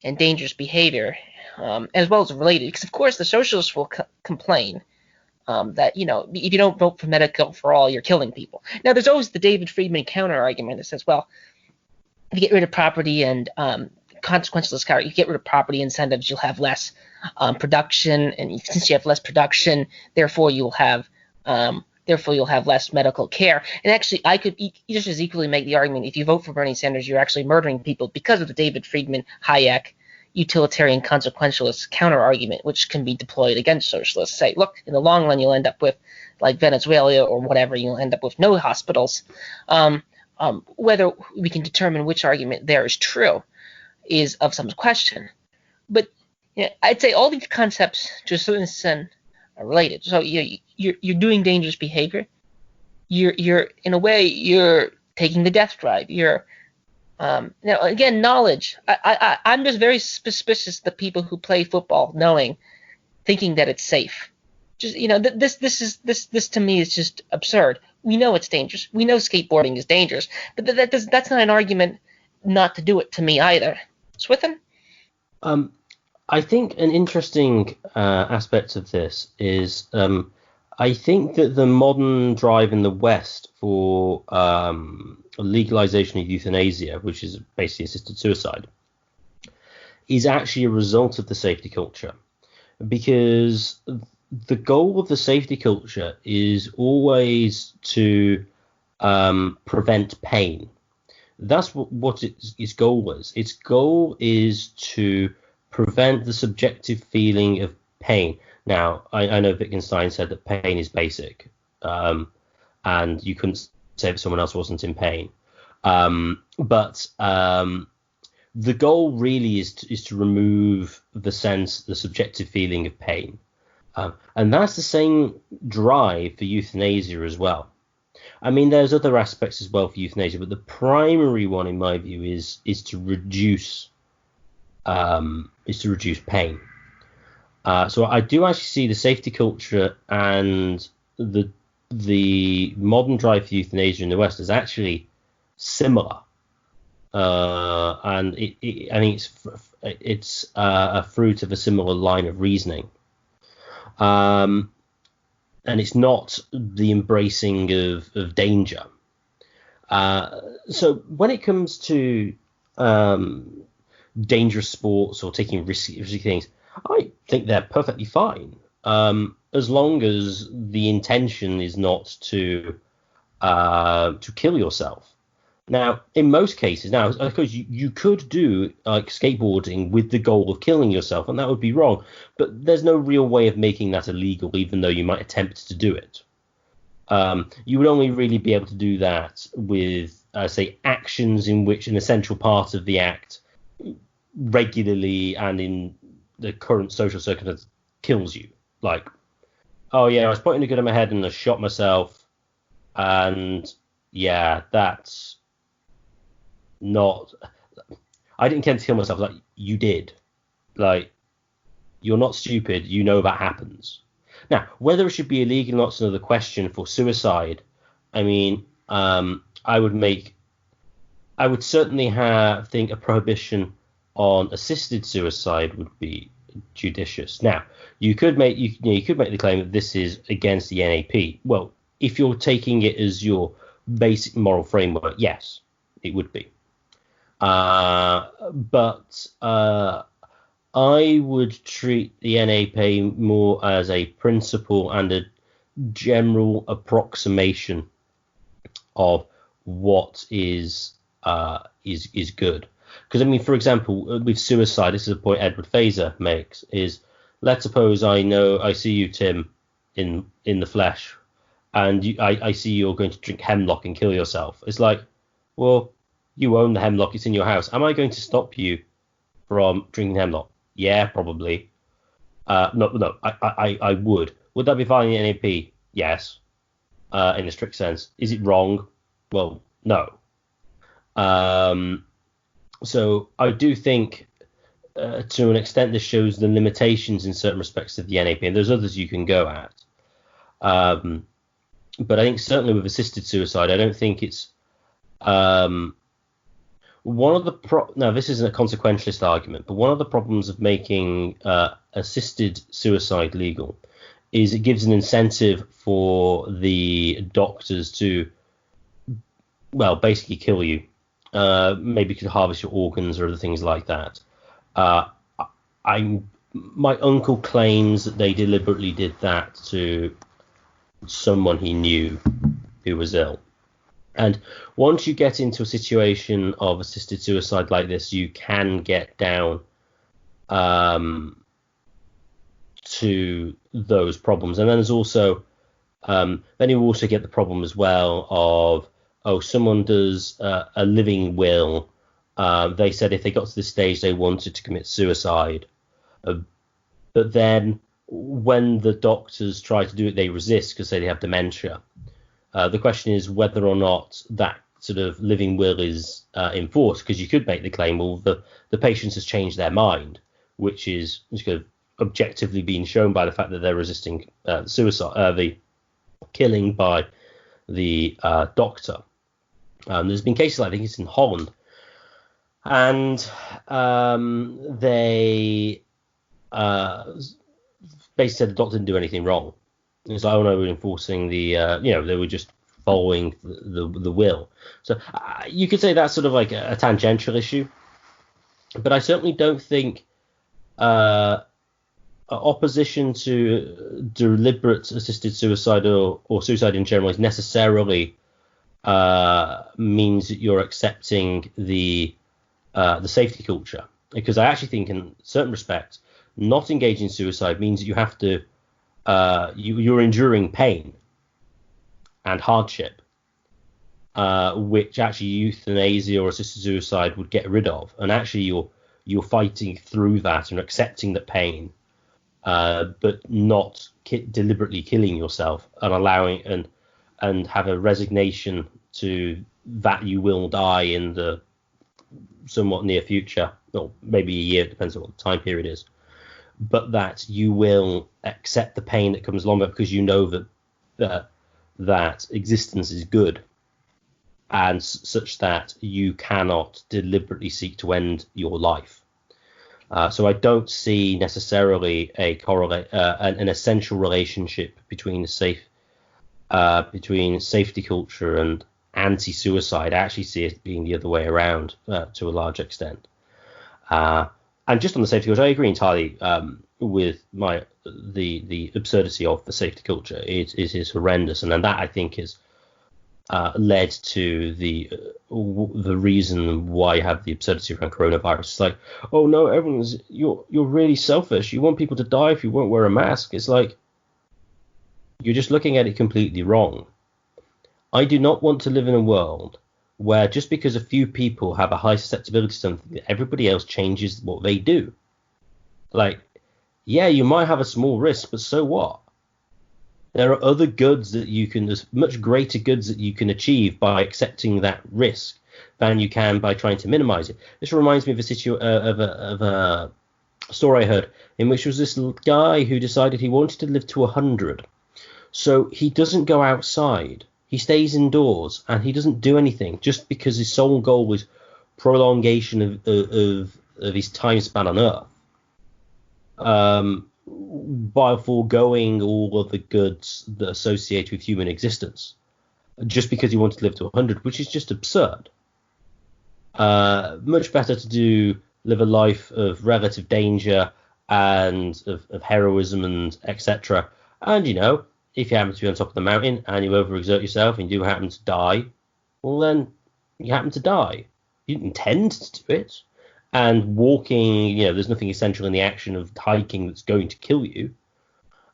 S2: and dangerous behavior, as well as related. Because of course the socialists will complain that if you don't vote for Medicare for all, you're killing people. Now there's always the David Friedman counter argument that says, well, if you get rid of property and consequentialist power, you get rid of property incentives, you'll have less production, and since you have less production, therefore you'll have less medical care. And actually, I could just as equally make the argument: if you vote for Bernie Sanders, you're actually murdering people because of the David Friedman, Hayek, utilitarian consequentialist counter argument, which can be deployed against socialists. Say, look, in the long run, you'll end up with, like Venezuela or whatever, you'll end up with no hospitals. Whether we can determine which argument there is true is of some question. But I'd say all these concepts, to a certain extent, are related. So you're doing dangerous behavior. You're in a way you're taking the death drive. You're now again, knowledge. I'm just very suspicious of the people who play football thinking that it's safe. Just this to me is just absurd. We know it's dangerous. We know skateboarding is dangerous, but that's not an argument not to do it to me either. Swithin?
S1: I think an interesting aspect of this is I think that the modern drive in the West for legalization of euthanasia, which is basically assisted suicide, is actually a result of the safety culture, because the goal of the safety culture is always to prevent pain. That's what its goal is. Its goal is to prevent the subjective feeling of pain. Now, I know Wittgenstein said that pain is basic, and you couldn't say that someone else wasn't in pain. But the goal really is to remove the subjective feeling of pain. And that's the same drive for euthanasia as well. I mean, there's other aspects as well for euthanasia, but the primary one, in my view, is to reduce pain. So I do actually see the safety culture and the modern drive for euthanasia in the West as actually similar, and I think it's a fruit of a similar line of reasoning. And it's not the embracing of danger. So when it comes to dangerous sports or taking risky things, I think they're perfectly fine, as long as the intention is not to kill yourself. Now, in most cases, of course, you could do like skateboarding with the goal of killing yourself, and that would be wrong. But there's no real way of making that illegal, even though you might attempt to do it. You would only really be able to do that with, say, actions in which an essential part of the act regularly and in the current social circumstances kills you. Like, oh yeah, I was pointing a gun at my head and I shot myself. And yeah, that's not. I didn't intend to kill myself. Like, you did. Like, you're not stupid. You know that happens. Now, whether it should be illegal or not is another question. For suicide, I mean, I would certainly think a prohibition on assisted suicide would be judicious. Now, you could make the claim that this is against the NAP. Well, if you're taking it as your basic moral framework, yes, it would be. But I would treat the NAP more as a principle and a general approximation of what is good. Because, I mean, for example, with suicide, this is a point Edward Fazer makes, is let's suppose I see you, Tim, in the flesh, and I see you're going to drink hemlock and kill yourself. It's like, well, you own the hemlock, it's in your house. Am I going to stop you from drinking hemlock? Yeah, probably. No, I would. Would that be violating the NAP? Yes, in a strict sense. Is it wrong? Well, no. So I do think, to an extent, this shows the limitations in certain respects of the NAP, and there's others you can go at. But I think certainly with assisted suicide, I don't think it's one of the now this isn't a consequentialist argument, but one of the problems of making assisted suicide legal is it gives an incentive for the doctors to, well, basically kill you. Maybe could harvest your organs or other things like that. My uncle claims that they deliberately did that to someone he knew who was ill. And once you get into a situation of assisted suicide like this, you can get down to those problems. And then there's also, then you also get the problem as well of, someone does a living will. They said if they got to this stage, they wanted to commit suicide. But then when the doctors try to do it, they resist because they have dementia. The question is whether or not that sort of living will is enforced, because you could make the claim, well, the patient has changed their mind, which is kind of objectively being shown by the fact that they're resisting suicide, the killing by the doctor. There's been cases, I think it's in Holland, and they basically said the doctor didn't do anything wrong. It's like, oh no, we're enforcing the, they were just following the will. So you could say that's sort of like a tangential issue, but I certainly don't think opposition to deliberate assisted suicide or suicide in general is necessarily means that you're accepting the safety culture, because I actually think in certain respects not engaging in suicide means that you have to you're enduring pain and hardship, which actually euthanasia or assisted suicide would get rid of, and actually you're fighting through that and accepting the pain, but not deliberately killing yourself and allowing and have a resignation to that you will die in the somewhat near future, or maybe a year, depends on what the time period is, but that you will accept the pain that comes along with it, because you know that existence is good, and such that you cannot deliberately seek to end your life. So I don't see necessarily an essential relationship between between safety culture and anti-suicide. I actually see it being the other way around to a large extent. And just on the safety culture, I agree entirely with the absurdity of the safety culture. It is horrendous, and then that I think is led to the reason why you have the absurdity around coronavirus. It's like, oh no, you're really selfish. You want people to die if you won't wear a mask. It's like, you're just looking at it completely wrong. I do not want to live in a world where just because a few people have a high susceptibility to something, everybody else changes what they do. Like, yeah, you might have a small risk, but so what? There are other goods that you can, there's much greater goods that you can achieve by accepting that risk than you can by trying to minimize it. This reminds me of a story I heard in which was this guy who decided he wanted to live to 100. So he doesn't go outside. He stays indoors and he doesn't do anything just because his sole goal was prolongation of his time span on Earth. By foregoing all of the goods that associate with human existence, just because he wanted to live to 100, which is just absurd. Much better to live a life of relative danger and of heroism and etc. And, if you happen to be on top of the mountain and you overexert yourself and you do happen to die, well, then you happen to die. You didn't intend to do it. And walking, there's nothing essential in the action of hiking that's going to kill you.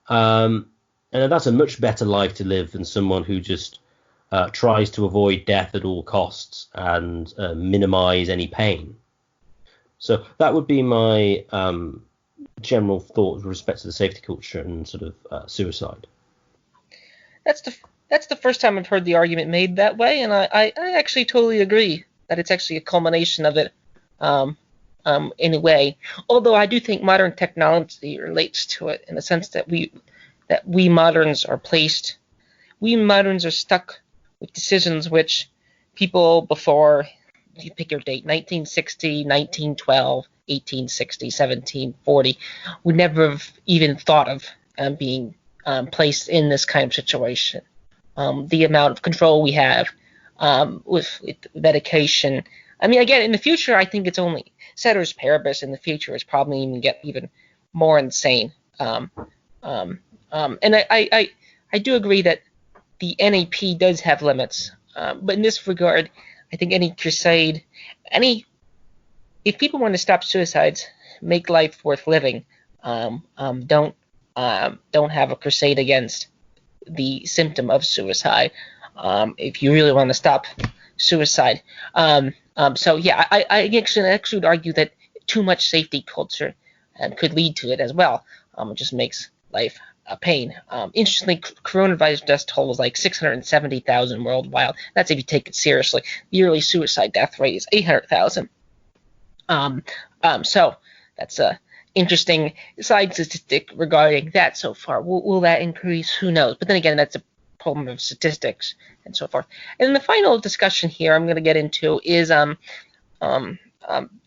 S1: And that's a much better life to live than someone who just tries to avoid death at all costs and minimize any pain. So that would be my general thought with respect to the safety culture and sort of suicide.
S2: That's the first time I've heard the argument made that way, and I actually totally agree that it's actually a culmination of it. In a way, although I do think modern technology relates to it in the sense that we moderns are stuck with decisions which people before, you pick your date, 1960, 1912, 1860, 1740, would never have even thought of being placed in this kind of situation. The amount of control we have with medication. I mean, again, in the future, I think it's only ceteris paribus. In the future, it's probably even more insane. And I do agree that the NAP does have limits. But in this regard, I think any crusade, if people want to stop suicides, make life worth living, don't have a crusade against the symptom of suicide. If you really want to stop suicide. So yeah, I actually would argue that too much safety culture could lead to it as well. It just makes life a pain. Interestingly, coronavirus death toll is like 670,000 worldwide. That's if you take it seriously. The yearly suicide death rate is 800,000. So that's a interesting side statistic regarding that so far. Will that increase? Who knows? But then again, that's a problem of statistics and so forth. And then the final discussion here I'm going to get into is and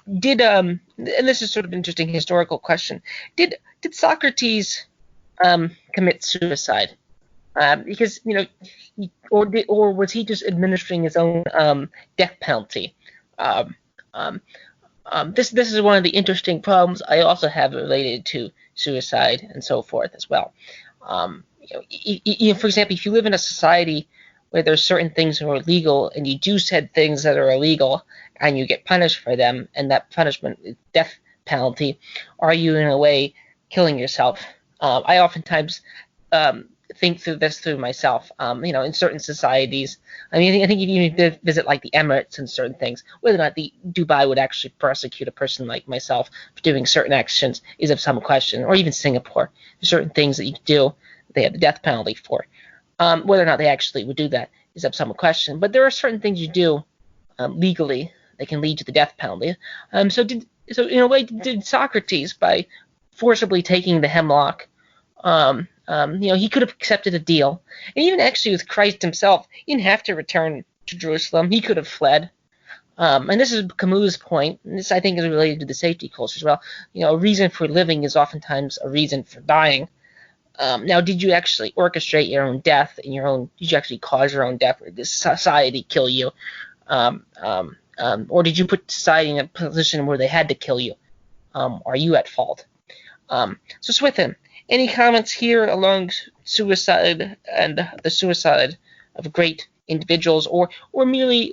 S2: this is sort of an interesting historical question. Did Socrates commit suicide? Because or was he just administering his own death penalty? This is one of the interesting problems I also have related to suicide and so forth as well. For example, if you live in a society where there's certain things that are illegal and you do said things that are illegal and you get punished for them, and that punishment is death penalty, are you in a way killing yourself? I oftentimes think through myself. In certain societies, I think if you visit like the Emirates and certain things, whether or not the Dubai would actually prosecute a person like myself for doing certain actions is of some question, or even Singapore. There's certain things that you can do they have the death penalty for. Whether or not they actually would do that is of some question. But there are certain things you do legally that can lead to the death penalty. So in a way, did Socrates, by forcibly taking the hemlock, he could have accepted a deal. And even actually with Christ himself, he didn't have to return to Jerusalem. He could have fled. And this is Camus' point, and this I think is related to the safety culture as well. A reason for living is oftentimes a reason for dying. Now, did you actually orchestrate your own death did you actually cause your own death, or did society kill you? Or did you put society in a position where they had to kill you? Are you at fault? So Swithin, any comments here along suicide and the suicide of great individuals, or merely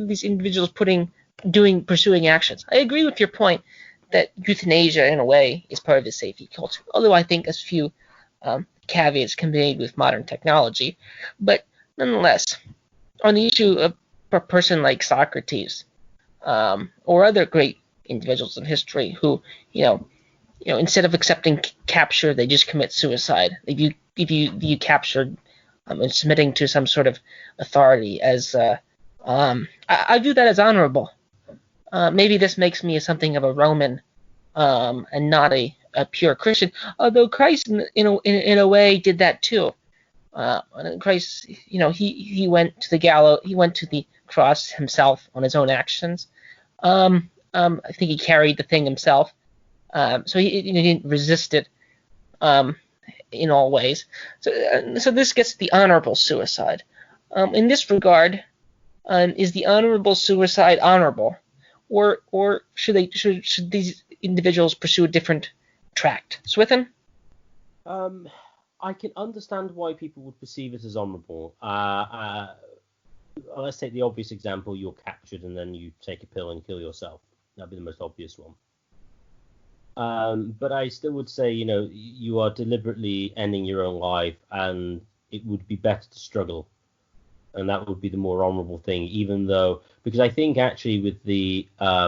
S2: these individuals pursuing actions? I agree with your point that euthanasia in a way is part of the safety culture, although I think a few caveats can be made with modern technology. But nonetheless, on the issue of a person like Socrates or other great individuals in history who instead of accepting capture, they just commit suicide. If you captured and submitting to some sort of authority as I view that as honorable. Maybe this makes me something of a Roman and not a pure Christian, although Christ in a way did that too. Christ, he went to the gallows, he went to the cross himself on his own actions. I think he carried the thing himself, so he didn't resist it in all ways. So this gets the honorable suicide. In this regard, is the honorable suicide honorable, or should these individuals pursue a different tract? Swithin?
S1: I can understand why people would perceive it as honourable. Let's take the obvious example: you're captured and then you take a pill and kill yourself. That'd be the most obvious one. But I still would say, you are deliberately ending your own life, and it would be better to struggle, and that would be the more honourable thing. Even though, because I think actually with the a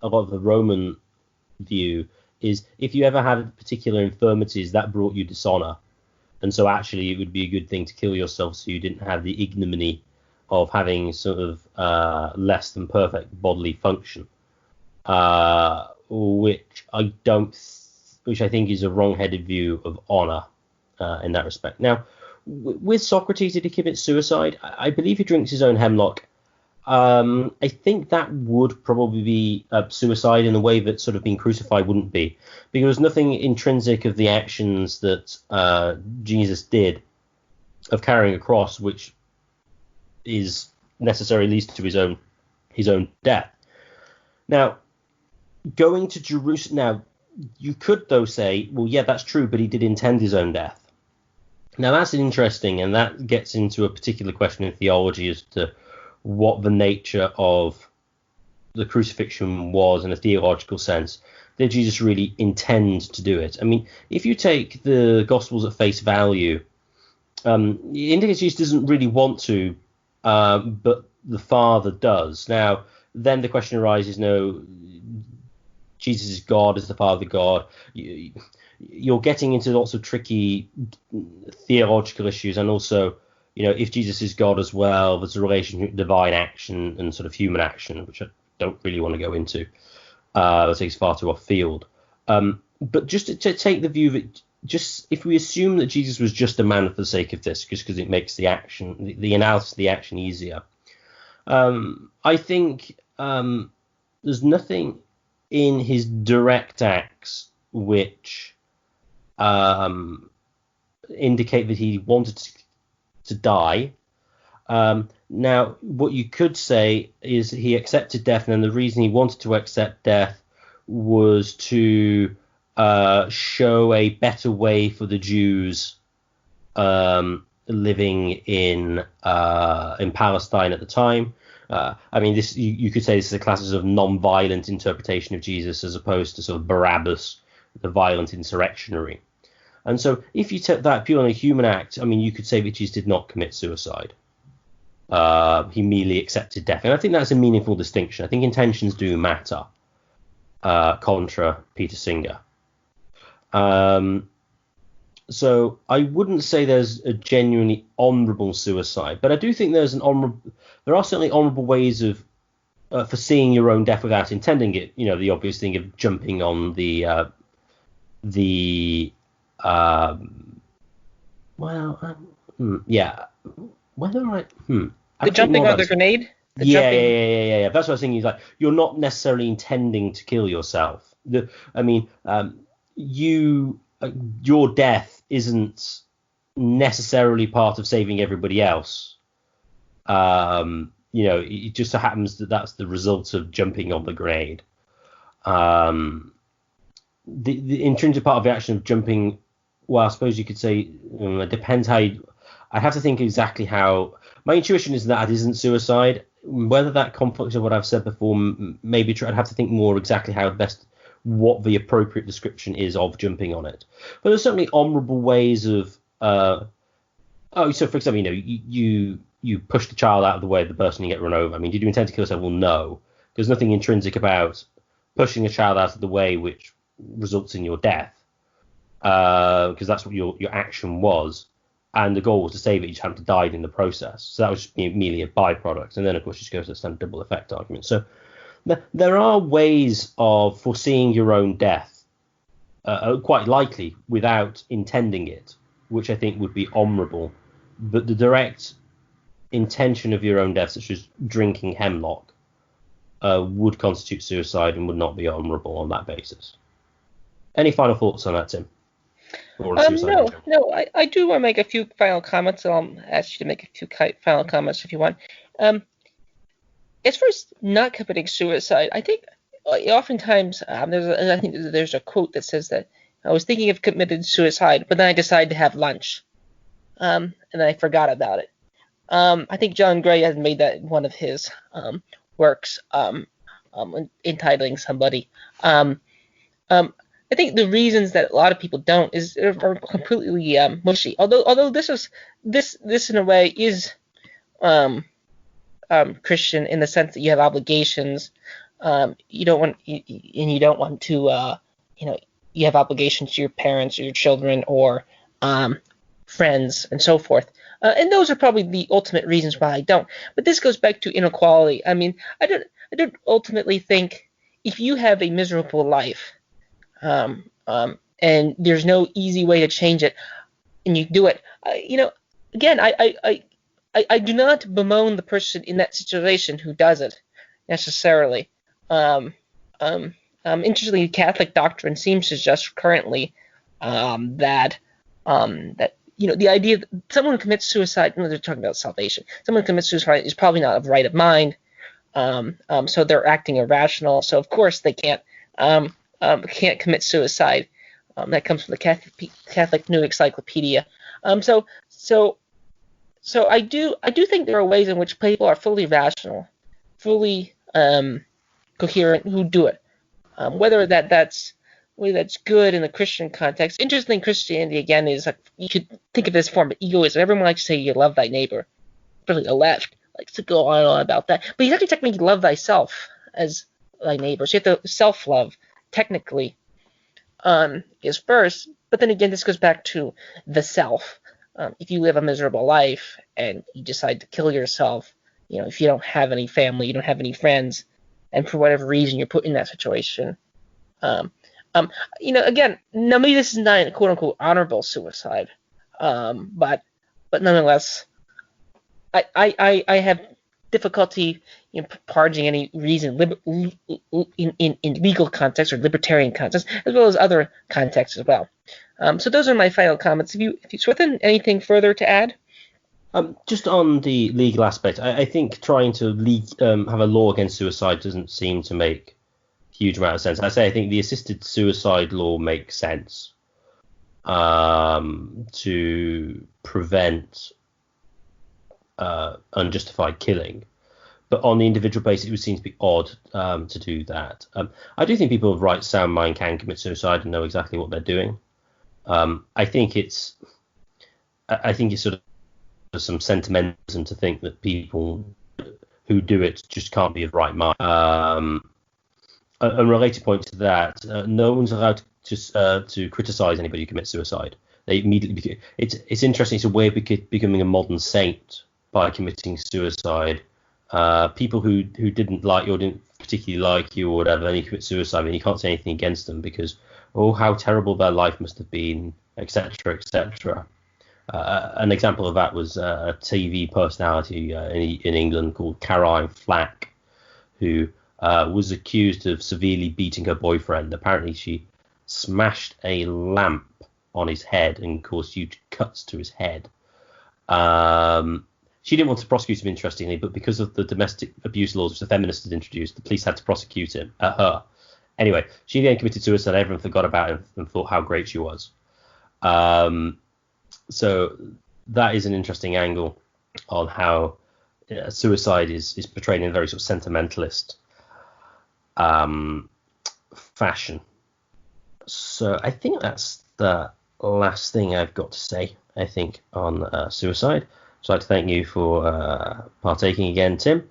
S1: lot of the Roman view is if you ever had particular infirmities, that brought you dishonour, and so actually it would be a good thing to kill yourself so you didn't have the ignominy of having sort of less than perfect bodily function, which I think is a wrong-headed view of honour in that respect. Now, with Socrates, did he commit suicide? I believe he drinks his own hemlock. I think that would probably be suicide in a way that sort of being crucified wouldn't be, because there's nothing intrinsic of the actions that Jesus did of carrying a cross, which is necessarily leads to his own death. Now, going to Jerusalem. Now, you could though say, well, yeah, that's true, but he did intend his own death. Now, that's interesting, and that gets into a particular question in theology as to what the nature of the crucifixion was in a theological sense. Did Jesus really intend to do it? I mean, if you take the Gospels at face value, it indicates Jesus doesn't really want to, but the Father does. Now, then the question arises, no, Jesus is God, is the Father God. You're getting into lots of tricky theological issues, and also, if Jesus is God as well, there's a relationship between divine action and sort of human action, which I don't really want to go into. That takes far too off field. But just to take the view that just if we assume that Jesus was just a man for the sake of this, just because it makes the action, the analysis of the action easier, I think there's nothing in his direct acts which indicate that he wanted to die. Now, what you could say is he accepted death, and the reason he wanted to accept death was to show a better way for the Jews living in Palestine at the time. I mean, this you could say this is a class of non-violent interpretation of Jesus as opposed to sort of Barabbas, the violent insurrectionary. And so if you take that purely human act, I mean, you could say that Jesus did not commit suicide. He merely accepted death. And I think that's a meaningful distinction. I think intentions do matter, contra Peter Singer. So I wouldn't say there's a genuinely honourable suicide, but I do think there are certainly honourable ways of foreseeing your own death without intending it. The obvious thing of jumping on the
S2: jumping on the grenade.
S1: Yeah. That's what I was thinking. Is like you're not necessarily intending to kill yourself. Your death isn't necessarily part of saving everybody else. It just so happens that that's the result of jumping on the grenade. The intrinsic part of the action of jumping, well, I suppose you could say it depends how I have to think exactly how. My intuition is that it isn't suicide. Whether that conflicts with what I've said before, maybe I'd have to think more exactly what the appropriate description is of jumping on it. But there's certainly honourable ways of. So for example, you push the child out of the way of the person you get run over. I mean, did you intend to kill yourself? Well, no. There's nothing intrinsic about pushing a child out of the way which results in your death, because that's what your action was, and the goal was to save it. You just happened to die in the process, so that was just merely a byproduct. And then of course it just goes to the standard double effect argument. So there are ways of foreseeing your own death, quite likely without intending it, which I think would be honourable. But the direct intention of your own death, such as drinking hemlock, would constitute suicide and would not be honourable on that basis. Any final thoughts on that, Tim?
S2: No. I do want to make a few final comments. I'll ask you to make a few final comments if you want. As far as not committing suicide, I think oftentimes there's a quote that says that I was thinking of committing suicide, but then I decided to have lunch, and then I forgot about it. I think John Gray has made that one of his works, entitling somebody. I think the reasons that a lot of people don't are completely mushy. Although this in a way is Christian in the sense that you have obligations. You don't want to you have obligations to your parents or your children or friends and so forth. And those are probably the ultimate reasons why I don't. But this goes back to inequality. I mean, I don't ultimately think if you have a miserable life, and there's no easy way to change it, and you do it, again, I do not bemoan the person in that situation who does it necessarily. Interestingly, Catholic doctrine seems to suggest currently that the idea that someone who commits suicide, they're talking about salvation. Someone who commits suicide is probably not of right of mind, so they're acting irrational. So of course they can't commit suicide. That comes from the Catholic New Encyclopedia. So I do think there are ways in which people are fully rational, fully coherent who do it. Whether that's good in the Christian context. Interesting, Christianity again is like, you could think of this form of egoism. Everyone likes to say you love thy neighbor, especially the left likes to go on and on about that. But you have to technically love thyself as thy neighbor. So you have to self-love technically is first. But then again, this goes back to the self. If you live a miserable life and you decide to kill yourself, if you don't have any family, you don't have any friends, and for whatever reason you're put in that situation, again, now maybe this is not a quote unquote honorable suicide, but nonetheless, I have difficulty pardoning any reason in legal context or libertarian context, as well as other contexts as well. So those are my final comments. If you Swithin, anything further to add?
S1: Just on the legal aspect, I think trying to have a law against suicide doesn't seem to make a huge amount of sense. I think the assisted suicide law makes sense to prevent unjustified killing. But on the individual basis, it would seem to be odd to do that. I do think people of right sound mind can commit suicide and know exactly what they're doing. I think it's sort of some sentimentalism to think that people who do it just can't be of right mind. A related point to that, no one's allowed to criticize anybody who commits suicide. They immediately it's interesting. It's a way of becoming a modern saint by committing suicide. People who didn't like you or didn't particularly like you or whatever, and you commit suicide, and you can't say anything against them because, oh, how terrible their life must have been, etc., etc. An example of that was a TV personality in England called Caroline Flack, who was accused of severely beating her boyfriend. Apparently, she smashed a lamp on his head and caused huge cuts to his head. She didn't want to prosecute him, interestingly, but because of the domestic abuse laws which the feminists had introduced, the police had to prosecute her. Anyway, she then committed suicide. Everyone forgot about it and thought how great she was. So that is an interesting angle on how suicide is portrayed in a very sort of sentimentalist fashion. So I think that's the last thing I've got to say, I think, on suicide. So I'd like to thank you for partaking again, Tim,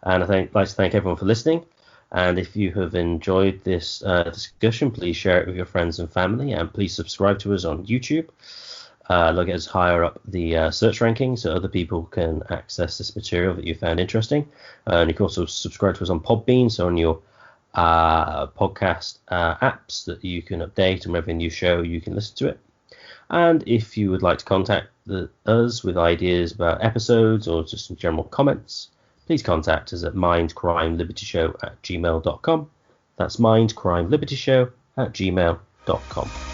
S1: and I'd like to thank everyone for listening. And if you have enjoyed this discussion, please share it with your friends and family, and please subscribe to us on YouTube. Look at us higher up the search ranking so other people can access this material that you found interesting. And you can also subscribe to us on Podbean, so on your podcast apps that you can update, and every new show you can listen to it. And if you would like to contact us with ideas about episodes or just some general comments, please contact us at mindcrimelibetyshow@gmail.com. That's mindcrimelibetyshow@gmail.com.